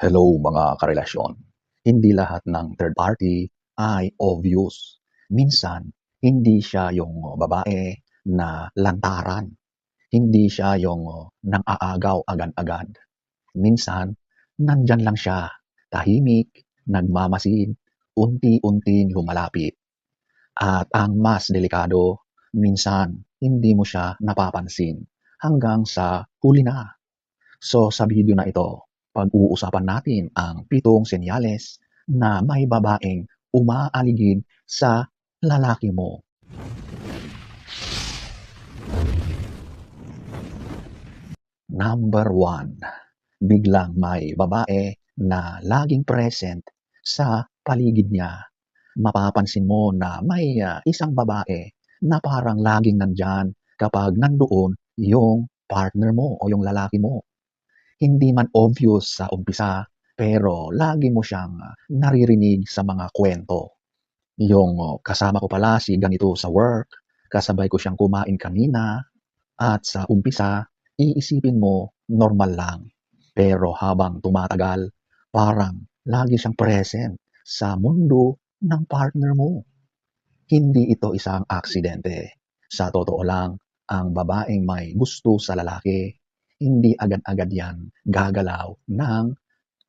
Hello mga karelasyon. Hindi lahat ng third party ay obvious. Minsan, hindi siya yung babae na lantaran. Hindi siya yung nang-aagaw agad-agad. Minsan, nandyan lang siya, tahimik, nagmamasid, unti-unting lumalapit. At ang mas delikado, minsan hindi mo siya napapansin hanggang sa huli na. So sa video na ito, pag-uusapan natin ang 7 senyales na may babaeng umaaligid sa lalaki mo. Number 1, biglang may babae na laging present sa paligid niya. Mapapansin mo na may isang babae na parang laging nandyan kapag nandoon yung partner mo o yung lalaki mo. Hindi man obvious sa umpisa, pero lagi mo siyang naririnig sa mga kwento. Yung kasama ko pala si ganito sa work, kasabay ko siyang kumain kanina, at sa umpisa, iisipin mo normal lang. Pero habang tumatagal, parang lagi siyang present sa mundo ng partner mo. Hindi ito isang aksidente. Sa totoo lang, ang babaeng may gusto sa lalaki, hindi agad-agad yan gagalaw ng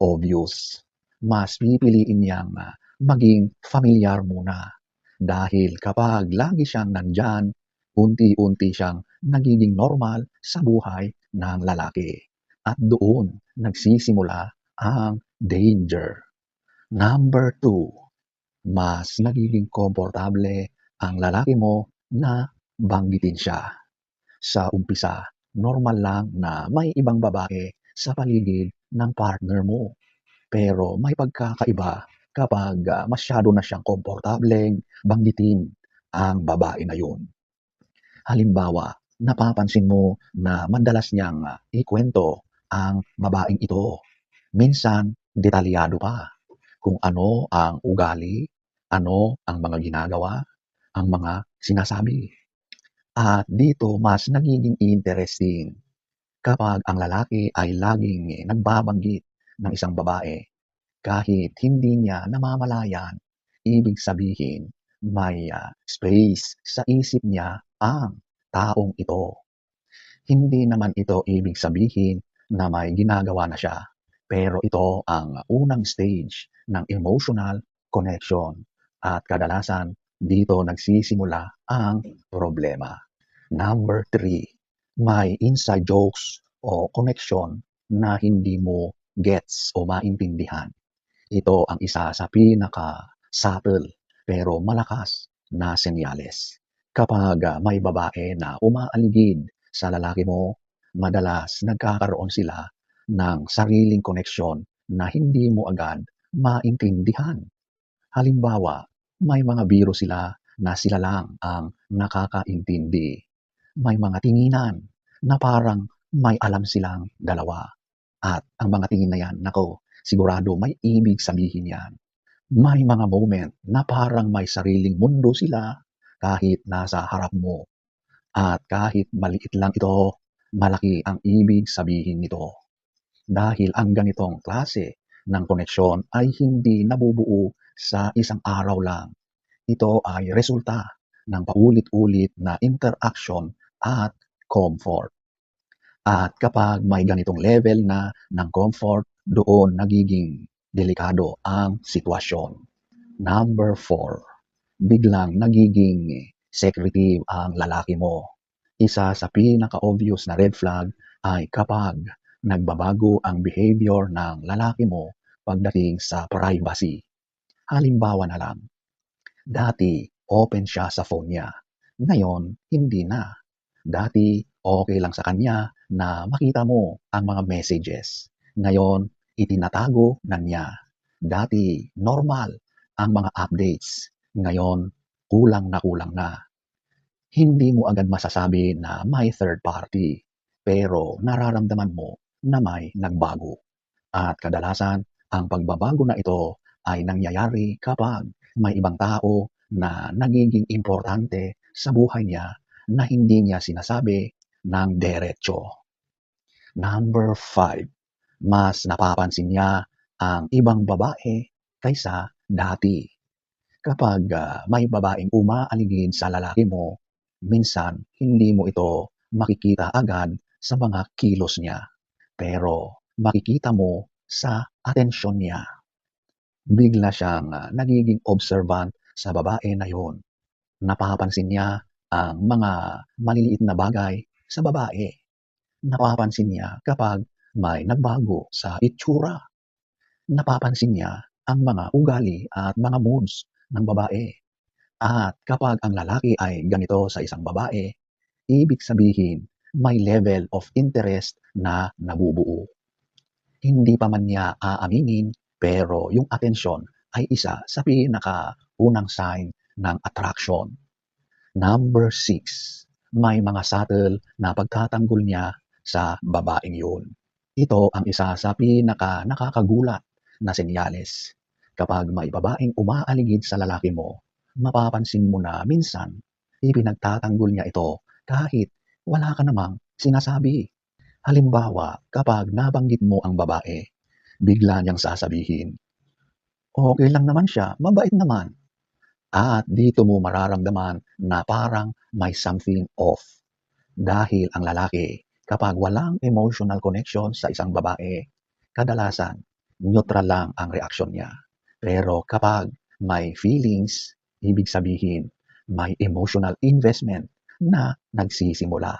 obvious. Mas pipiliin niyang maging familiar muna. Dahil kapag lagi siyang nandyan, unti-unti siyang nagiging normal sa buhay ng lalaki. At doon nagsisimula ang danger. Number 2, mas nagiging komportable ang lalaki mo na banggitin siya. Sa umpisa, normal lang na may ibang babae sa paligid ng partner mo. Pero may pagkakaiba kapag masyado na siyang komportableng banggitin ang babae na yun. Halimbawa, napapansin mo na madalas niyang ikwento ang babaeng ito. Minsan, detalyado pa kung ano ang ugali, ano ang mga ginagawa, ang mga sinasabi. At dito mas nagiging interesting kapag ang lalaki ay laging nagbabanggit ng isang babae kahit hindi niya namamalayan. Ibig sabihin, may space sa isip niya ang taong ito. Hindi naman ito ibig sabihin na may ginagawa na siya, pero ito ang unang stage ng emotional connection at kadalasan dito nagsisimula ang problema. Number 3, may inside jokes o connection na hindi mo gets o maintindihan. Ito ang isa sa pinaka-subtle pero malakas na senyales. Kapag may babae na umaaligid sa lalaki mo, madalas nagkakaroon sila ng sariling koneksyon na hindi mo agad maintindihan. Halimbawa, may mga biro sila na sila lang ang nakakaintindi. May mga tinginan na parang may alam silang dalawa. At ang mga tingin na yan, nako, sigurado may ibig sabihin yan. May mga moment na parang may sariling mundo sila kahit nasa harap mo. At kahit maliit lang ito, malaki ang ibig sabihin nito. Dahil ang ganitong klase ng koneksyon ay hindi nabubuo sa isang araw lang. Ito ay resulta ng paulit-ulit na interaction at comfort. At kapag may ganitong level na ng comfort, doon nagiging delikado ang sitwasyon. Number 4, biglang nagiging secretive ang lalaki mo. Isa sa pinaka-obvious na red flag ay kapag nagbabago ang behavior ng lalaki mo pagdating sa privacy. Halimbawa na lang, dati open siya sa phone niya, ngayon hindi na. Dati okay lang sa kanya na makita mo ang mga messages, ngayon itinatago na niya. Dati normal ang mga updates, ngayon kulang na. Hindi mo agad masasabi na may third party, pero nararamdaman mo na may nagbago. At kadalasan, ang pagbabago na ito ay nangyayari kapag may ibang tao na nagiging importante sa buhay niya na hindi niya sinasabi ng diretso. Number 5, mas napapansin niya ang ibang babae kaysa dati. Kapag may babaeng umaaligid sa lalaki mo, minsan hindi mo ito makikita agad sa mga kilos niya, pero makikita mo sa atensyon niya. Bigla siyang nagiging observant sa babae na yun. Napapansin niya ang mga maliliit na bagay sa babae. Napapansin niya kapag may nagbago sa itsura. Napapansin niya ang mga ugali at mga moods ng babae. At kapag ang lalaki ay ganito sa isang babae, ibig sabihin may level of interest na nabubuo. Hindi pa man niya aaminin, pero yung atensyon ay isa sa pinakaunang sign ng attraction. Number 6, may mga subtle na pagtatanggol niya sa babaeng yun. Ito ang isa sa nakakagulat na senyales. Kapag may babaeng umaaligid sa lalaki mo, mapapansin mo na minsan ipinagtatanggol niya ito kahit wala ka namang sinasabi. Halimbawa, kapag nabanggit mo ang babae, bigla niyang sasabihin, okay lang naman siya, mabait naman. At dito mo mararamdaman na parang may something off. Dahil ang lalaki, kapag walang emotional connection sa isang babae, kadalasan, neutral lang ang reaksyon niya. Pero kapag may feelings, ibig sabihin, may emotional investment na nagsisimula.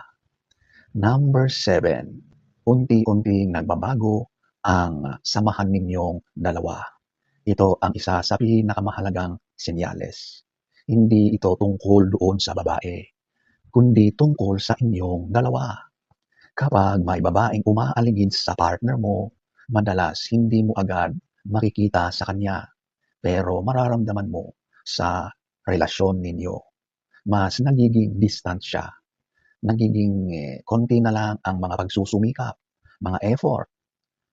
Number 7, unti-unting nagbabago ang samahan ninyong dalawa. Ito ang isa sa pinakamahalagang senyales. Hindi ito tungkol doon sa babae, kundi tungkol sa inyong dalawa. Kapag may babaeng umaaligid sa partner mo, madalas hindi mo agad makikita sa kanya, pero mararamdaman mo sa relasyon ninyo. Mas nagiging distant siya. Nagiging konti na lang ang mga pagsusumikap, mga effort.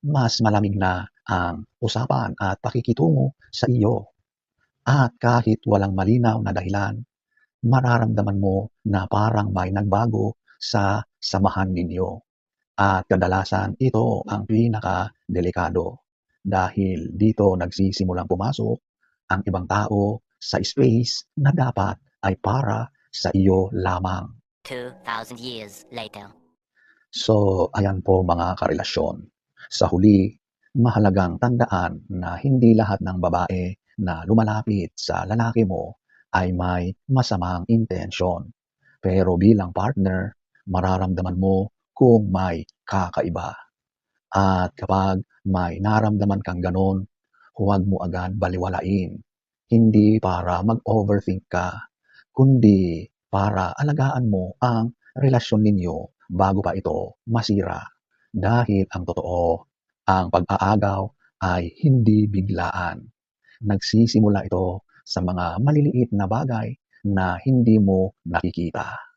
Mas malamig na ang usapan at pakikitungo sa iyo. At kahit walang malinaw na dahilan, mararamdaman mo na parang may nagbago sa samahan ninyo. At kadalasan ito ang pinaka-delikado dahil dito nagsisimulang pumasok ang ibang tao sa space na dapat ay para sa iyo lamang. 2,000 years later. So, ayan po mga karelasyon. Sa huli, mahalagang tandaan na hindi lahat ng babae na lumalapit sa lalaki mo ay may masamang intensyon. Pero bilang partner, mararamdaman mo kung may kakaiba. At kapag may naramdaman kang ganon, huwag mo agad baliwalain. Hindi para mag-overthink ka, kundi para alagaan mo ang relasyon ninyo bago pa ito masira. Dahil ang totoo, ang pag-aagaw ay hindi biglaan. Nagsisimula ito sa mga maliliit na bagay na hindi mo nakikita.